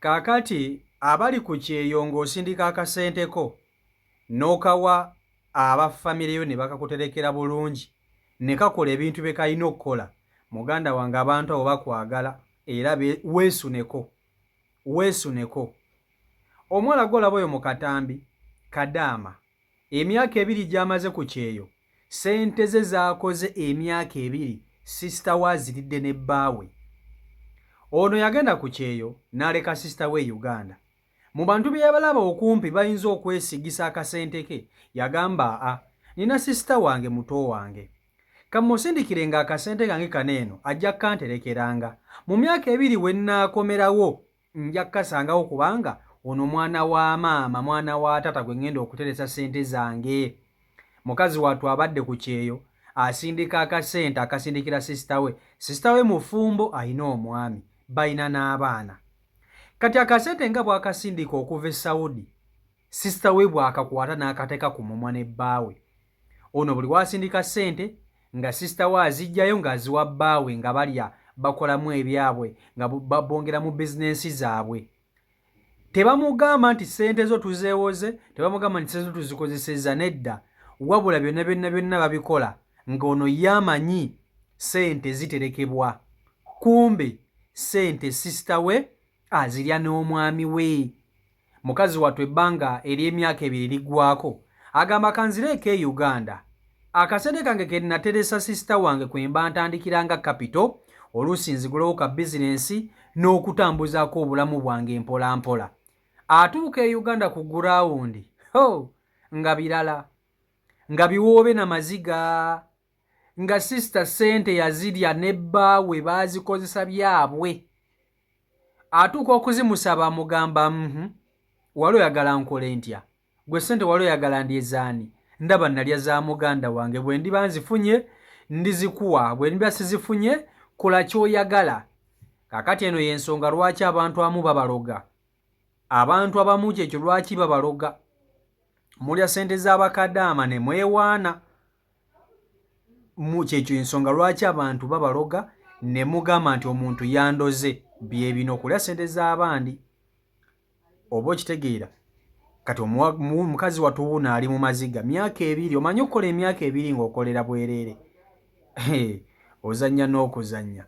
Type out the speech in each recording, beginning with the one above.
Kaakati abali ku kyeyo ng'osindika akasenteko n'okawa abafamire yo ne bakakuterekera bulungi ne kakola ebintu bye kalina okukola, muganda wange abantu abo bakwagala era weesuneko. Omuwala gw'olaba oyo mu katambi Kadaama, emyaka 2 gy'amaze ku kyeyo, ssente ze z'akoze emyaka 2 sisita we aziridde ne bbaawe. Ono yagenda ku kyeyo n'aleka sisita we Uganda. Mu bantu bye yabalaba okumpi bayinza okwesigisa akasente ke, yagamba nina sisita wange muto wange, kamusindikirenga akasente kange kaneeno ajja kanterekeranga. Mu myaka 2 we nnaakomerawo nja kasangawo kubanga ono mwana wa maama, mwana wa tata gwe ngenda okuteresa sente zange. Mukazi watu abadde ku kyeyo asindika akasente akasindikira sisita we. Sisita we mufumbo ayina omwami, bayina n'abaana. Kati akasente nga bw'akasindika okuva e Saudi, sisita we bw'akakwata n'akateeka ku mumwa ne bbaawe. Ono buli wasindika ssente nga sisita we azijjayo ng'aziwa bbaawe nga balya bakolamu ebyabwe nga babongera mu bizinensi zaabwe. Tebamugamba nti ssente zo tuzeewoze, tebamugamba nti ssente zo tuzikozesezza, nedda. Wabula byonna babikola ng'ono yamanyi ssente ziterekebwa. Kumbe ssente sisita we azirya n'omwami we. Mukazi wattu ebbanga ery'emyaka 2 liggwako agamba kanzireeko e Uganda. Akasente kange ke nateresa sisita wange kwe mba ntandikiranga kapito, oluusi nzigulawo ka bizinensi n'okutambuzaako obulamu bwange mpola mpola. Atuuka e Uganda ku gurawundi, nga birala, nga biwoobe na maziga, nga sisita ssente yazirya ne bbaawe baazikozesa byabwe. Atuuka okuzimusaba amugamba wali oyagala nkole ntya? Gwe ssente wali oyagala ndyezaani? Ndaba nalya za muganda wange, bwe ndiba nzifunye ndizikuwa, bwe ndiba sizifunye kola ky'oyagala. Kaakati eno y'ensonga lwaki abantu abamu babaloga. Abantu abamu kyekyo lwaki babaloga. Mulya ssente z'Abakadaama ne mwewaana. Kyekyo ensonga lwaki abantu babaloga ne mugamba nti omuntu yandoze. Bye bino okulya ssente z'abandi. Oba okitegeera? Kati mukazi wattu wuuno ali mu maziga myaka 2, omanyi okukola emyaka 2 ng'okolera bwereere. Ozannya n'okuzannya.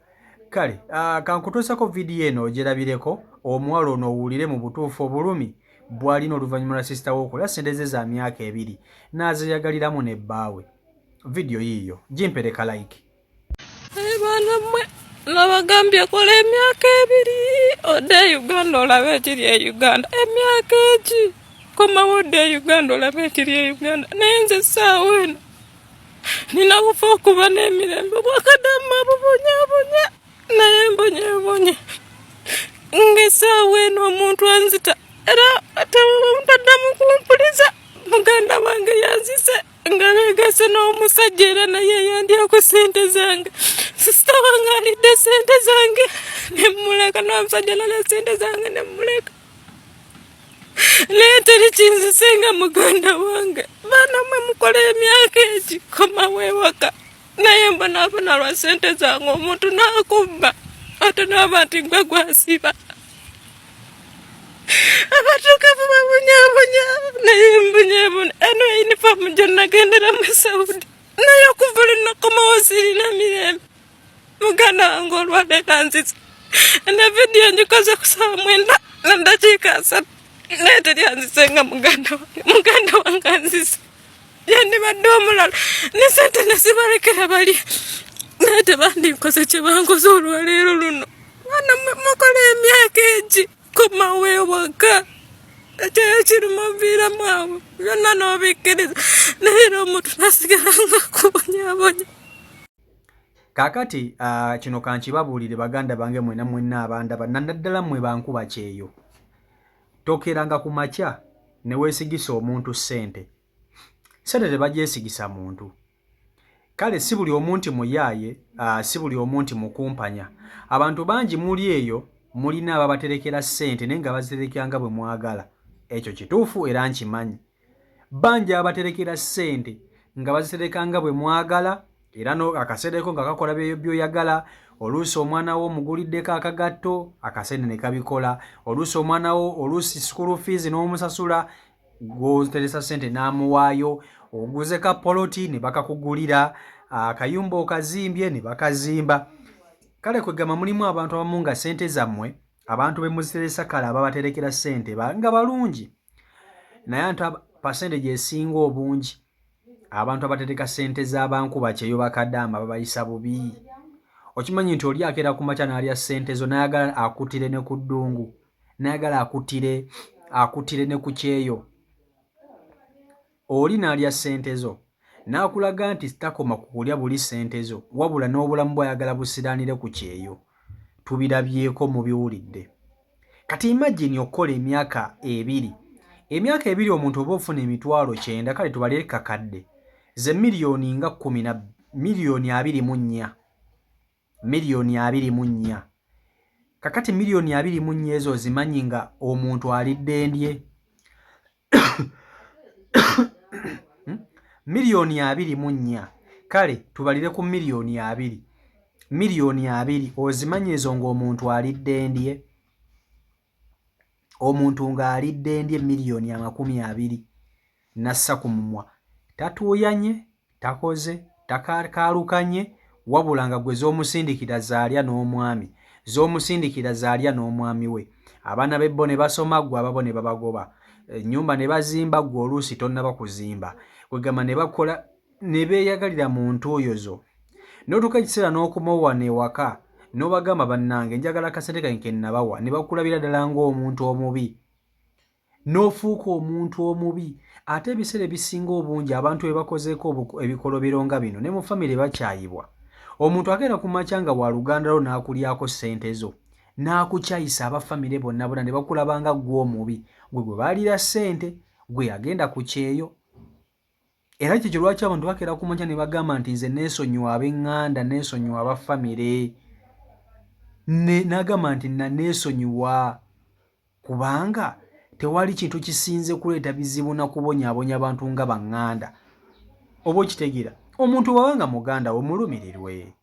Kale kankutuusako vidiyo eno ogerabireko, omuwala ono owulire mu butuufu obulumi bw'alina oluvannyuma lwa sisita we okulya ssente ze za myaka 2 n'azeyagaliramu ne bbaawe. Vidiyo yiiyo gimpereka like. Baana mmwe nabagambye kola emyaka 2 odde Uganda olabe ekiri e Uganda. Emyaka egi komawo odde Uganda olabe ekiri e Uganda. Naye nze essaawa eno nina bufa okuba n'emirembe Bwakadaama bubonyabonya, naye mbonyabonye ng'essaawa eno omuntu anzita era taddamu kumpuliza. Muganda wange yanzise nga beegase n'omusajja era naye yandyako ssente zange. Sisita wange alidde ssente zange nemmuleka, n'omusajja nalya ssente zange nemmuleka. Naye teri kinzise nga muganda wange. Baana mmwe mukola emyaka egi komawo ewaka, naye mbonaabona lwa ssente zange omuntu n'akubba ate n'aba nti gwe gwasiba. Abatuukavu babonyabonya naye mbonyabonya. Eno yunifaamu gye nagendera mu Saudi naye okuva lwe nakomawo sirina mirembe. Muganda wange olwaleeta nziza. Ne vidiyo ngikoze ku 9 na dakiika 3 naye teri anzise nga muganda wange anzise. Yandibadde omulala ne ssente ne zibalekera bali naye tebandikoze kye bankoze olwaleero luno. Baana mukola emyaka egi komawo ewaka, ekyeyo kirimuviiramu awo byonna n'obikkiriza naye era omuntu nasigala nga kubonyabonya. Kaakati kino kankibabuulire baganda bange mwenna abandaba, naddala mmwe bankuba kyeyo. Tokeranga ku makya ne weesigisa omuntu ssente. Ssente tebagyesigisa muntu. Kale si buli omuntu muyaaye, si buli omuntu mukumpanya. Abantu bangi muli eyo mulina ababaterekera ssente naye nga baziterekera nga bwe mwagala. Ekyo kituufu era nkimanyi. Bangi abaterekera ssente nga bazitereka nga bwe mwagala era no akaseereko nga kakola byoyagala. Oluusi omwana wo omuguliddeko akagatto akaseera ne kabikola. Oluusi omwana wo oluusi school fees n'omusasula gw'oteresa ssente n'amuwaayo. Oguze ka poloti ne bakakugulira, akayumba okazimbye ne bakazimba. Kale kwegamba mulimu abantu abamu nga ssente zammwe abantu be muziteresa kale ababaterekera ssente nga balungi, naye ate percentage esinga obungi abantu abatereka ssente z'abankuba kyeyo bakadaama babayisa bubi. Okimanyi nti oli akeera ku makya n'alya ssente zo n'ayagala akutire ne ku ddungu, n'ayagala akutire ne ku kyeyo. Oli n'alya ssente zo n'akulaga nti takoma ku kulya buli ssente zo, wabula n'obulamu bw'ayagala busiraanire ku kyeyo. Tubirabyeko mubiwulidde. Kati imagine okola emyaka 2. Emyaka 2 omuntu oba ofuna emitwalo 9, kale tubalire kakadde ze miliyoni nga 10 na miliyoni 24. Miliyoni 24. Kakati miliyoni 24 ezo zimanyi nga omuntu alidde ndye. Miliyoni 24. Kale tubalire ku miliyoni 2. Miliyoni 2 ozimanyi ezo ng'omuntu alidde ndye. Omuntu nga alidde ndye miliyoni 20 nassa ku mumwa. Tatuuyanye, takoze, takalukanye, wabula nga gwe z'omusindikira zaalya n'omwami. Z'omusindikira zaalya n'omwami we. Abaana b'ebbo ne basoma, gwe ababo ne babagoba. Ennyumba ne bazimba, gwe oluusi tonnaba kuzimba. Kwegamba ne bakola ne beeyagalira mu ntuuyo zo. N'otuuka ekiseera n'okumowana ewaka n'obagamba bannange njagala akasente kange ke nnabawa, ne bakulabira ddala ng'omuntu omubi. N'ofuuka omuntu omubi. Ate ebiseera ebisinga obungi abantu bwe bakozeeko ebikolobero nga bino ne mu famire bakyayibwa. Omuntu akeera ku makya nga wa luganda lwo n'akulyako ssente zo, n'akukyayisa abafamire bonna ne bakulaba nga ggwe omubi. Gwe baalira ssente, gwe yagenda ku kyeyo. Era kyo lwaki abantu bakeera ku makya ne bagamba nti nze neesonyiwa ab'eŋŋanda, neesonyiwa abafamire. N'agamba nti neesonyiwa kubanga tewali kintu kisinze kuleeta bizibu na kubonyaabonya abantu nga baŋŋanda. Oba okitegeera, omuntu bw'abanga muganda wo mulumirirwe.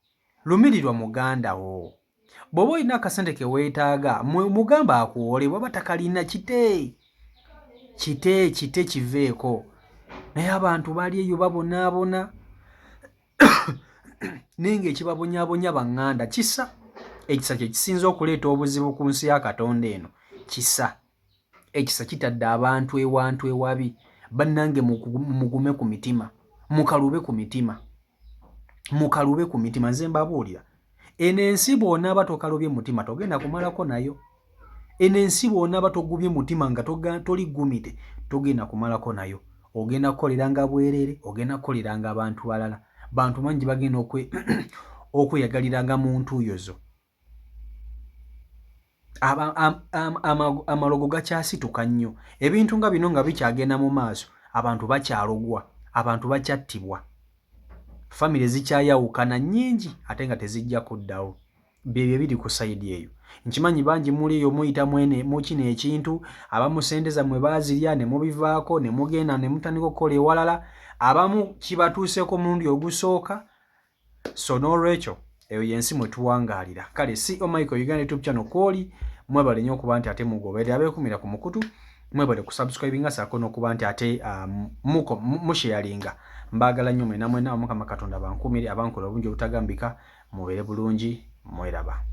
Lumirirwa muganda wo. Bw'oba olina akasente ke weetaaga mugamba akuwole, bw'aba takalina kite kiveeko. Naye abantu bali eyo babonaabona naye ng'ekibabonyaabonya baŋŋanda kisa. Ekisa kye kisinza okuleeta obuzibu ku nsi ya Katonda eno. Kisa. Ekisa kitadde abantu ewantu ewabi. Bannange mugume ku mitima. Mukalube ku mitima. Mukalube ku mitima. Nze mbabuulira. Eno ensi bw'onaaba tokalubye mutima togenda kumalako nayo. Eno ensi bw'onaaba togubye mutima nga toligumite togenda kumalako nayo. Ogenda kukoleranga bwerere, ogenda kukoleranga abantu balala. Bantu mangi bagenda okweyagaliranga mu ntuuyo zo. Amalogo gakyasituka nnyo. Ebintu nga bino nga bikyagenda mu maaso, abantu bakyalogwa, abantu bakyattibwa. Famire zikyayawukana nnyingi ate nga tezijja kuddawo. Byebyo biri ku sayidi eyo. Nkimanyi bangi muli eyo muyita mu kino ekintu, abamu ssente zammwe baazirya ne mubivaako ne mugenda ne mutandika okukola ewalala, abamu kibatuuseeko mulundi ogusooka. So n'olwekyo eyo y'ensi mwe tuwangaalira. Kale CEO Michael Uganda YouTube channel kwoli, mwebale nnyo okuba nti ate mugoberera abeekumira ku mukutu, mwebale ku subscribinga saako n'okuba nti ate musharinga. Mbaagala nnyo mwena Mukama Katonda bankumire abankola obungi obutagambika, mubeere bulungi, mweraba.